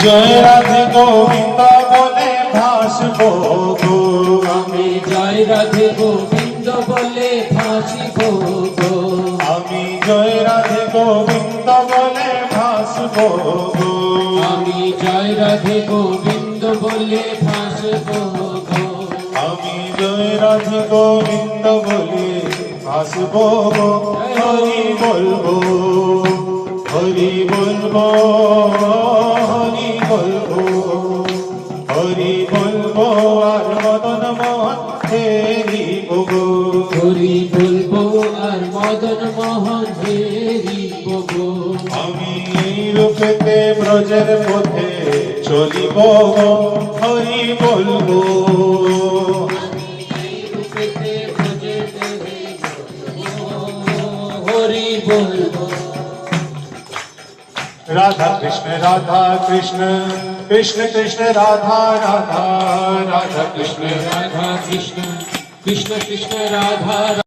জয় রাধে গোবিন্দ বলে ভাসবো গো, আমি জয় রাধে গোবিন্দ বলে ভাসিব গো, আমি জয় রাধে গোবিন্দ বলে ভাসবো গো, আমি জয় রাধে গোবিন্দ বলে ভাসব গো, আমি জয় রাধে গোবিন্দ বলে ভাসবো গো। হরি বলবো, হরি বলবো, হরি বলবো, হরি বলবো আর মদন মোহন হেরিব গো, হরি বলবো আর মদন মোহন হেরিব গো, আমি এই রূপেতে ব্রজের পথে চলিব গো। হরি বলবো, হরি বলবো। রাধা কৃষ্ণ রাধা কৃষ্ণ, কৃষ্ণ কৃষ্ণ রাধা রাধা, রাধা কৃষ্ণ রাধা কৃষ্ণ, কৃষ্ণ কৃষ্ণ রাধা